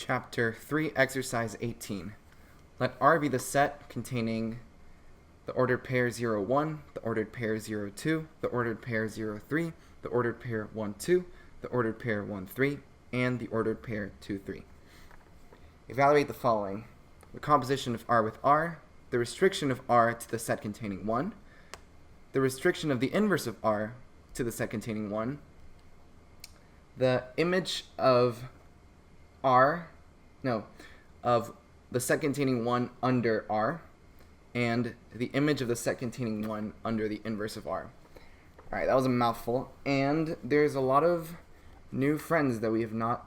Chapter 3, Exercise 18. Let R be the set containing the ordered pair 0, 1, the ordered pair 0, 2, the ordered pair 0, 3, the ordered pair 1, 2, the ordered pair 1, 3, and the ordered pair 2, 3. Evaluate the following: the composition of R with R, the restriction of R to the set containing 1, the restriction of the inverse of R to the set containing 1, the image of of the set containing 1 under R, and the image of the set containing 1 under the inverse of R. Alright, that was a mouthful, and there's a lot of new friends that we have not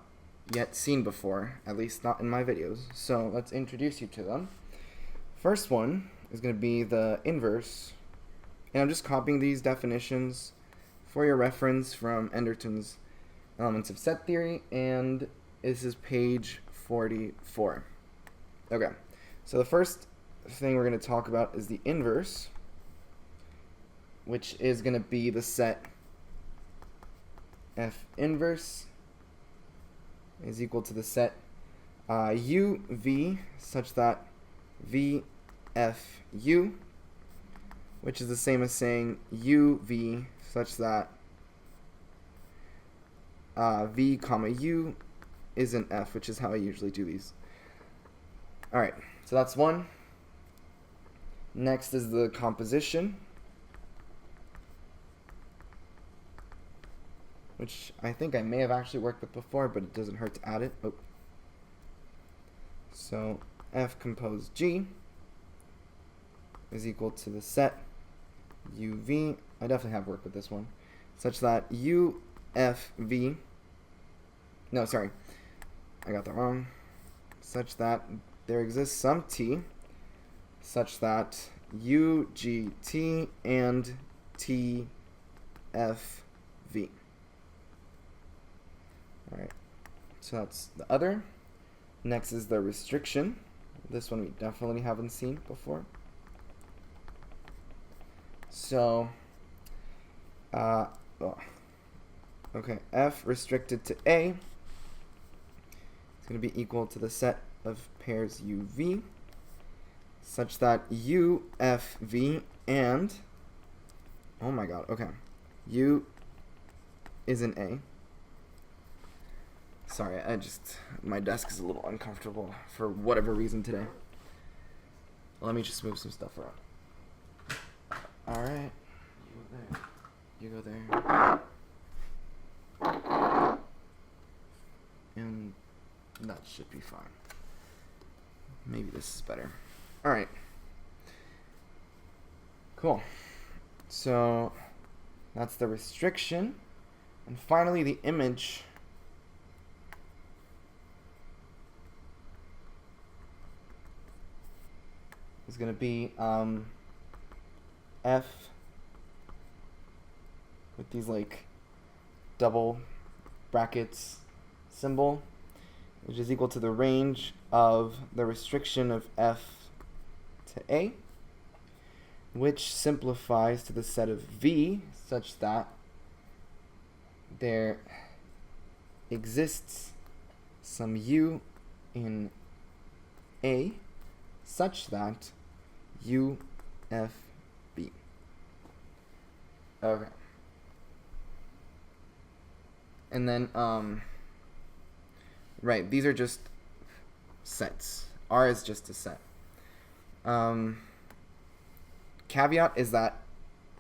yet seen before, at least not in my videos, so let's introduce you to them. First one is going to be the inverse, and I'm just copying these definitions for your reference from Enderton's Elements of Set Theory, and this is page 44. Okay, so the first thing we're going to talk about is the inverse, which is going to be the set F inverse is equal to the set UV such that VFU, which is the same as saying UV such that V comma U is an F, which is how I usually do these. Alright, so that's one. Next is the composition, which I think I may have actually worked with before, but it doesn't hurt to add it. Oh. So F compose G is equal to the set UV, I definitely have worked with this one, such that UFV, no, sorry, I got that wrong, such that there exists some T such that UGT and TFV. Alright, so that's the other. Next is the restriction. This one we definitely haven't seen before. So, okay, F restricted to A is going to be equal to the set of pairs UV such that UFV and, oh my god, okay, U is an A. Sorry, my desk is a little uncomfortable for whatever reason today. Let me just move some stuff around. Alright, you go there. And that should be fine. Maybe this is better. Alright. Cool. So that's the restriction. And finally the image is going to be F with these like double brackets symbol, which is equal to the range of the restriction of F to A, which simplifies to the set of V such that there exists some U in A such that UFB. Okay. And then, right, these are just sets. R is just a set. Caveat is that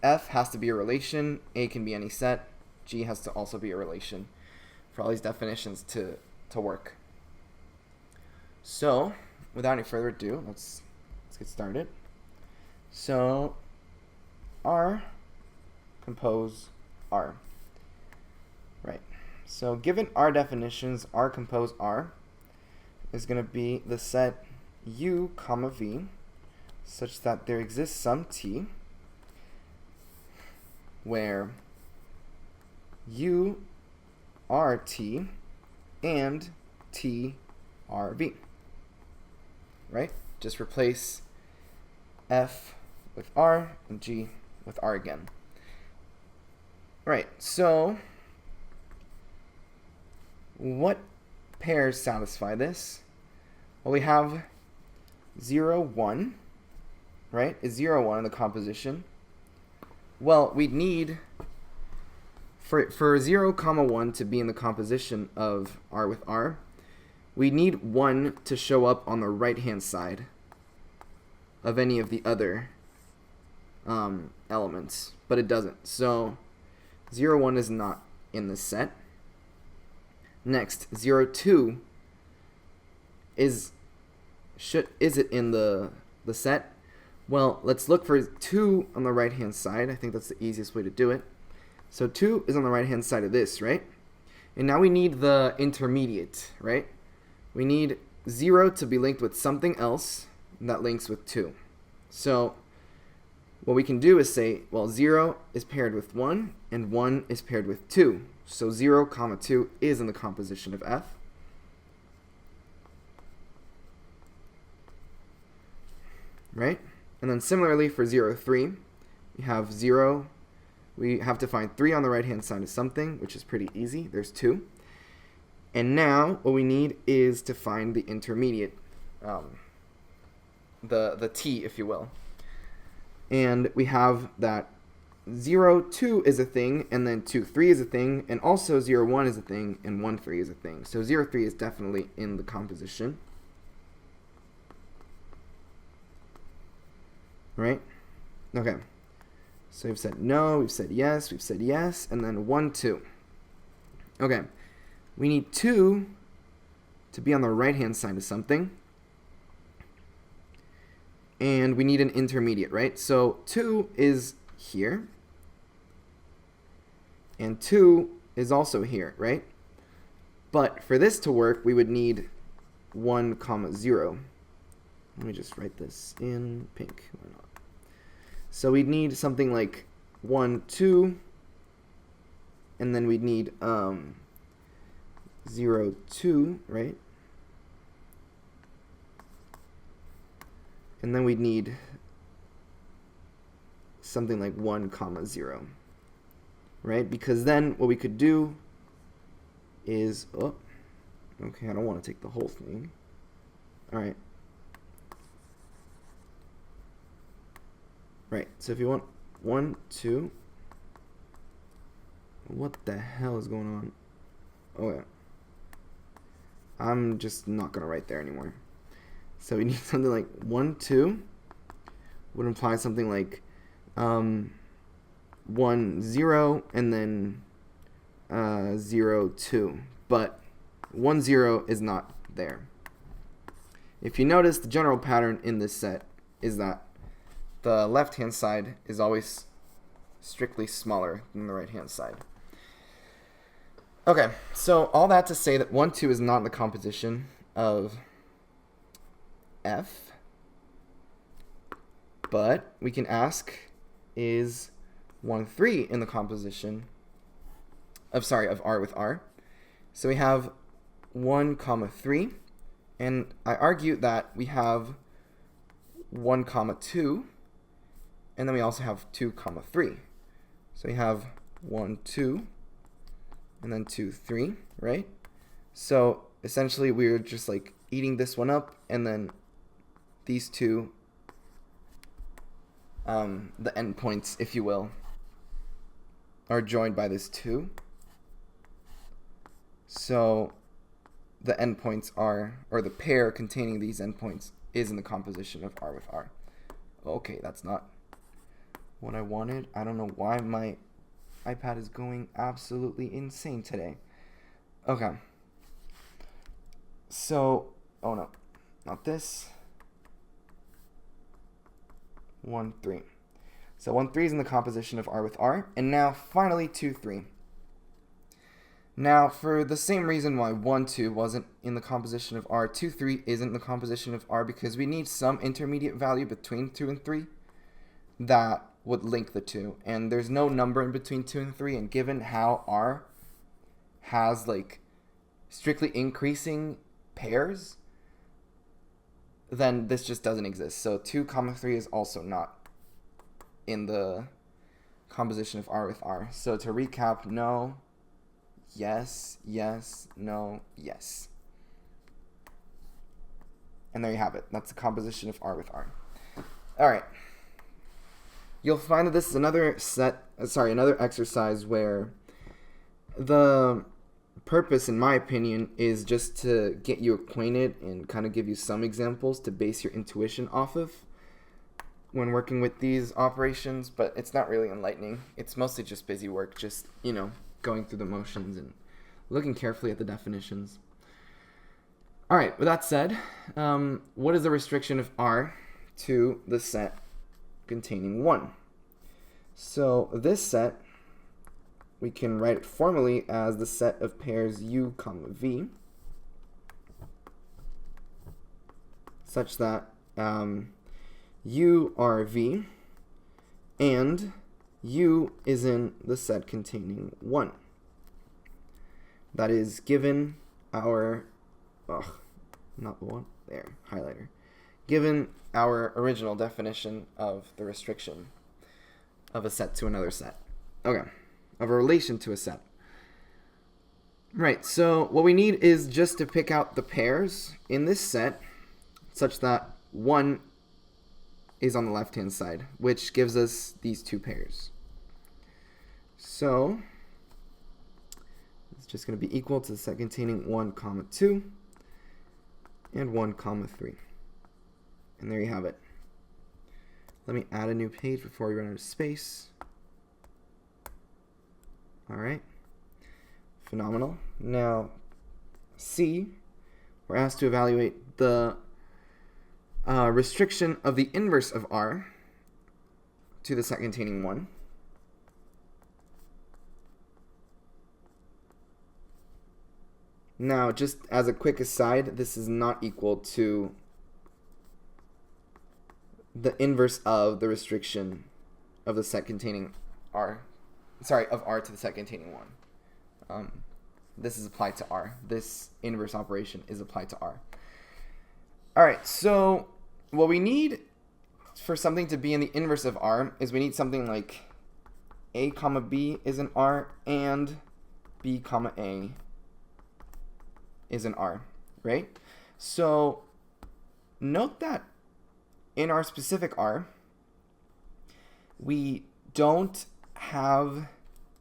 F has to be a relation, A can be any set, G has to also be a relation for all these definitions to work. So, without any further ado, let's get started. So, R compose R. Right. So, given R definitions, R compose R is going to be the set U comma V such that there exists some T where U are T and T are V. Right? Just replace F with R and G with R again. Right, so what pairs satisfy this? Well, we have 0, 1, right? Is 0, 1 in the composition? Well, we'd need, for 0, 1 to be in the composition of R with R, we need 1 to show up on the right-hand side of any of the other elements, but it doesn't. So 0, 1 is not in this set. Next, 0, 2 is it in the set? Well, let's look for 2 on the right-hand side. I think that's the easiest way to do it. So 2 is on the right-hand side of this, right? And now we need the intermediate, right? We need 0 to be linked with something else that links with 2. So what we can do is say, well, 0 is paired with 1, and 1 is paired with 2. So 0, 2 is in the composition of F. Right? And then similarly for 0, 3, we have 0. We have to find 3 on the right-hand side of something, which is pretty easy. There's 2. And now what we need is to find the intermediate, the t, if you will. And we have that 0, 2 is a thing, and then 2, 3 is a thing, and also 0, 1 is a thing, and 1, 3 is a thing. So 0, 3 is definitely in the composition. Right? Okay. So we've said no, we've said yes, and then 1, 2. Okay. We need 2 to be on the right-hand side of something. And we need an intermediate, right? So 2 is here. And 2 is also here, right? But for this to work, we would need 1, 0. Let me just write this in pink. Why not? So we'd need something like 1, 2. And then we'd need 0, 2, right? And then we'd need something like 1, 0, right? Because then what we could do is, oh, okay, I don't want to take the whole thing. All right. Right, so if you want 1, 2, what the hell is going on? Oh, yeah. I'm just not going to write there anymore. So we need something like 1, 2 would imply something like 1, 0 and then 0, 2. But 1, 0 is not there. If you notice, the general pattern in this set is that the left-hand side is always strictly smaller than the right-hand side. Okay, so all that to say that 1, 2 is not in the composition of F, but we can ask, is 1, 3 in the composition of R with R? So we have 1, 3, and I argue that we have 1, 2, and then we also have 2, 3. So we have 1, 2, and then 2, 3, right? So essentially we're just like eating this one up, and then these two, the endpoints, if you will, are joined by this 2. So the endpoints are, or the pair containing these endpoints is in the composition of R with R. Okay, that's not what I wanted. I don't know why my iPad is going absolutely insane today. Okay. So, oh no, not this. 1, 3. So 1, 3 is in the composition of R with R. And now, finally, 2, 3. Now, for the same reason why 1, 2 wasn't in the composition of R, 2, 3 isn't in the composition of R, because we need some intermediate value between 2 and 3 that would link the two. And there's no number in between 2 and 3, and given how R has, like, strictly increasing pairs, then this just doesn't exist. So 2, 3 is also not in the composition of R with R. So to recap, no, yes, yes, no, yes. And there you have it. That's the composition of R with R. All right. You'll find that this is another exercise where the purpose, in my opinion, is just to get you acquainted and kind of give you some examples to base your intuition off of when working with these operations, but it's not really enlightening. It's mostly just busy work, just, going through the motions and looking carefully at the definitions. All right, with that said, what is the restriction of R to the set containing 1? So this set, we can write it formally as the set of pairs U, V, such that U are V, and U is in the set containing 1. That is given our, not the one, there, highlighter. Given our original definition of the restriction of a set to another set. Okay, of a relation to a set. Right, so what we need is just to pick out the pairs in this set such that 1 is on the left-hand side, which gives us these 2 pairs. So it's just going to be equal to the set containing 1, 2 and 1, 3. And there you have it. Let me add a new page before we run out of space. All right. Phenomenal. Now, C, we're asked to evaluate the restriction of the inverse of R to the set containing 1. Now, just as a quick aside, this is not equal to the inverse of the restriction of the set containing R. Sorry, of R to the set containing 1. This is applied to R. This inverse operation is applied to R. All right, so what we need for something to be in the inverse of R is we need something like A comma B is in R and B comma A is in R, right? So note that in our specific R, we don't have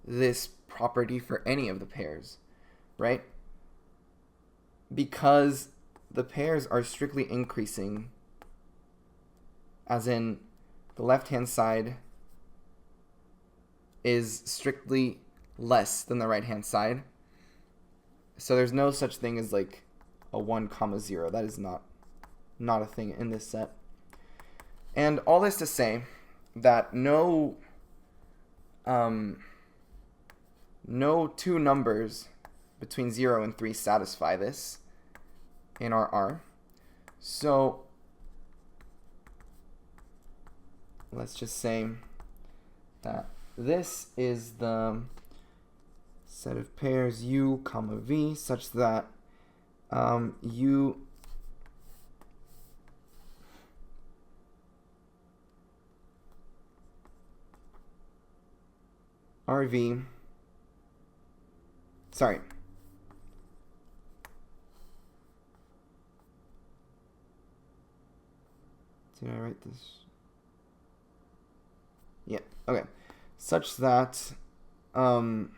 this property for any of the pairs, right? Because the pairs are strictly increasing, as in the left-hand side is strictly less than the right-hand side. So there's no such thing as like a 1, 0. That is not a thing in this set. And all this to say that no two numbers between 0 and 3 satisfy this in our R. So let's just say that this is the set of pairs U, V such that U RV, sorry, did I write this? Yeah, okay, such that VRU.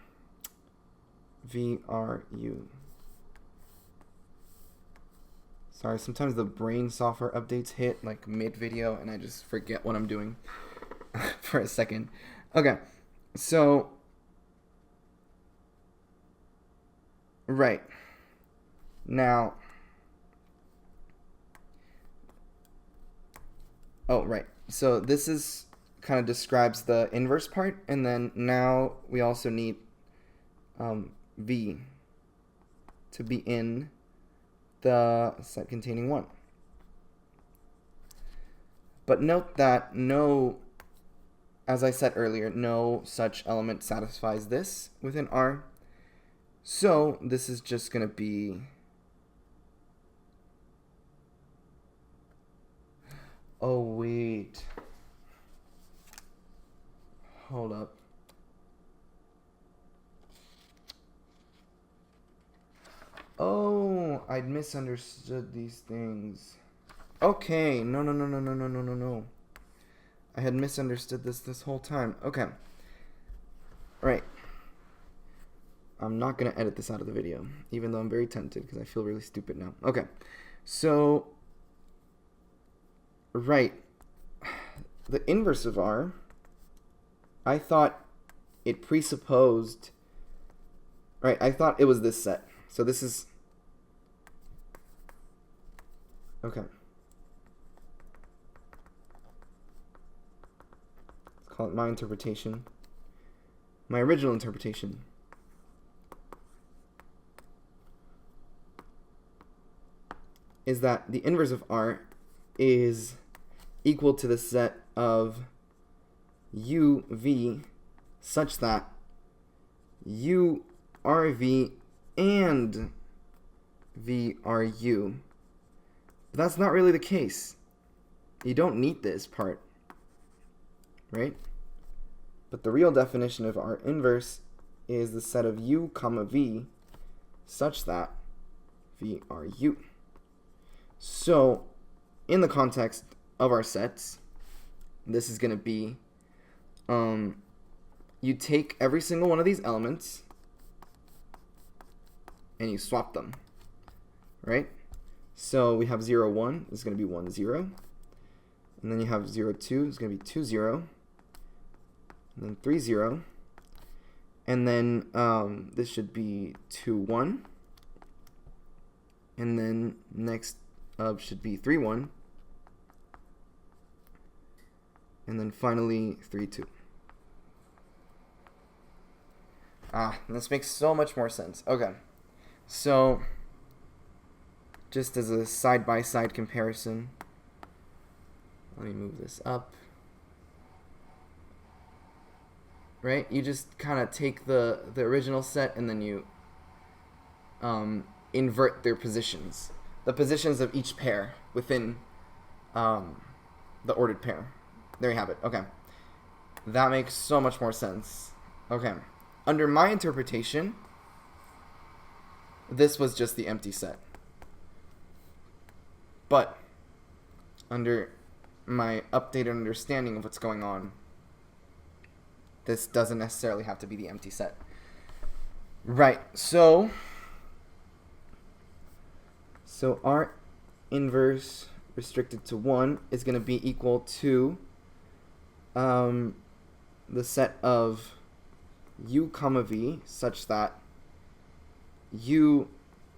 Sorry, sometimes the brain software updates hit like mid-video and I just forget what I'm doing for a second. Okay, so, right, now, so this is kind of describes the inverse part, and then now we also need V to be in the set containing 1. But note that as I said earlier, no such element satisfies this within R. So this is just going to be, oh wait, hold up. Oh, I'd misunderstood these things. Okay, no, no, no, no, no, no, no, no, no. I had misunderstood this whole time. Okay. Right. I'm not going to edit this out of the video, even though I'm very tempted because I feel really stupid now. Okay. So, right. The inverse of R, I thought it presupposed, right, I thought it was this set. So this is, okay. Let's call it my interpretation. My original interpretation. Is that the inverse of R is equal to the set of u, v, such that u, r, v, and v, r, u. But that's not really the case. You don't need this part, right? But the real definition of R inverse is the set of u, comma, v, such that v, r, u. So, in the context of our sets, this is going to be, you take every single one of these elements and you swap them, right? So we have 0, 1 is going to be 1, 0. And then you have 0, 2 is going to be 2, 0. And then 3, 0. And then this should be 2, 1. And then next up should be 3, 1. And then finally 3, 2. This makes so much more sense. Okay. So, just as a side-by-side comparison, let me move this up. Right? You just kind of take the original set and then you invert their positions. The positions of each pair within the ordered pair. There you have it. Okay. That makes so much more sense. Okay. Under my interpretation, this was just the empty set. But under my updated understanding of what's going on, this doesn't necessarily have to be the empty set. Right. So R inverse restricted to 1 is going to be equal to the set of u, comma, v, such that u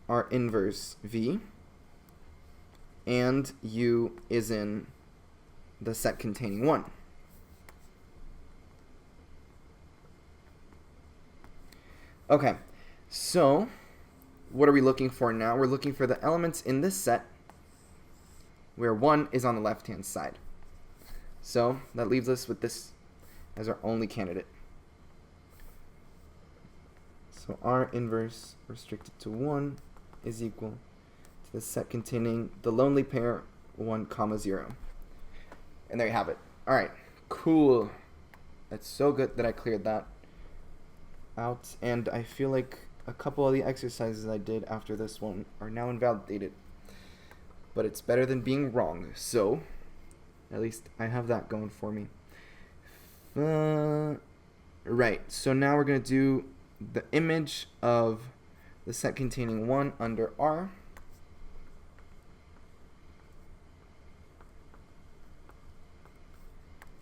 are inverse v, and u is in the set containing 1. Okay, so what are we looking for now? We're looking for the elements in this set where 1 is on the left-hand side. So that leaves us with this as our only candidate. So R inverse restricted to 1 is equal to the set containing the lonely pair 1, comma, 0. And there you have it. All right, cool. That's so good that I cleared that out. And I feel like a couple of the exercises I did after this one are now invalidated. But it's better than being wrong. So, at least I have that going for me. Right, so now we're going to do the image of the set containing 1 under R.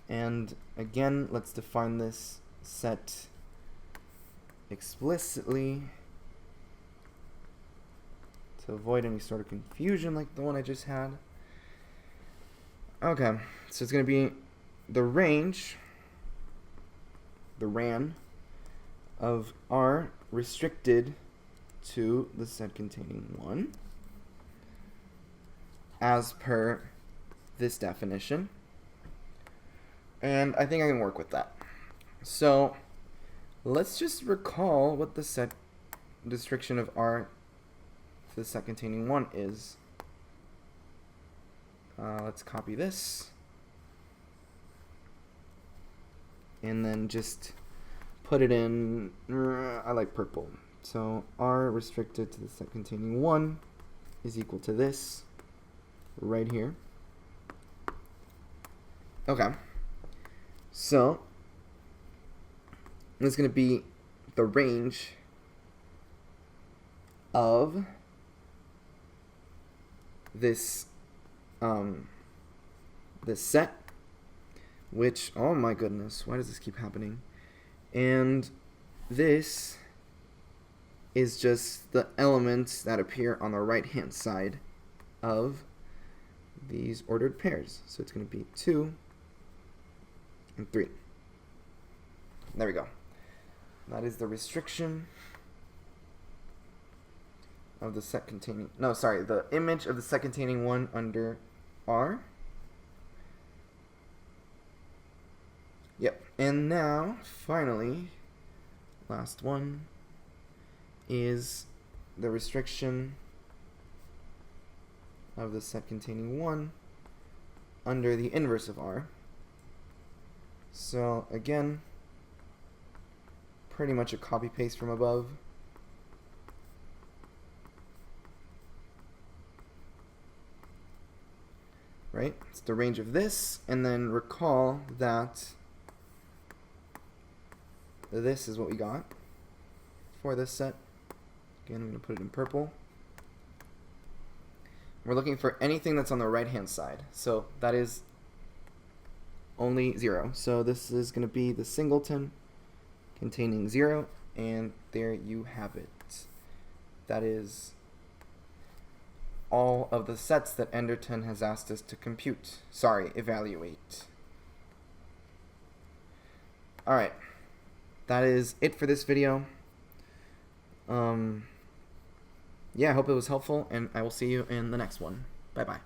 And again, let's define this set explicitly to avoid any sort of confusion like the one I just had. Okay, so it's going to be the range, the RAN, of R restricted to the set containing 1 as per this definition. And I think I can work with that. So let's just recall what the set restriction of R to the set containing 1 is. Let's copy this. And then just put it in, I like purple. So R restricted to the set containing 1 is equal to this right here. Okay. So, this is going to be the range of this this set, which, oh my goodness, why does this keep happening? And this is just the elements that appear on the right hand side of these ordered pairs. So it's going to be 2 and 3. There we go. That is the restriction of the set containing, no, sorry, the image of the set containing 1 under R. Yep. And now, finally, last one is the restriction of the set containing 1 under the inverse of R. So again, pretty much a copy paste from above. Right? It's the range of this, and then recall that this is what we got for this set. Again, I'm going to put it in purple. We're looking for anything that's on the right hand side. So that is only 0. So this is going to be the singleton containing 0, and there you have it. That is all of the sets that Enderton has asked us to evaluate. Alright, that is it for this video. Yeah, I hope it was helpful, and I will see you in the next one. Bye-bye.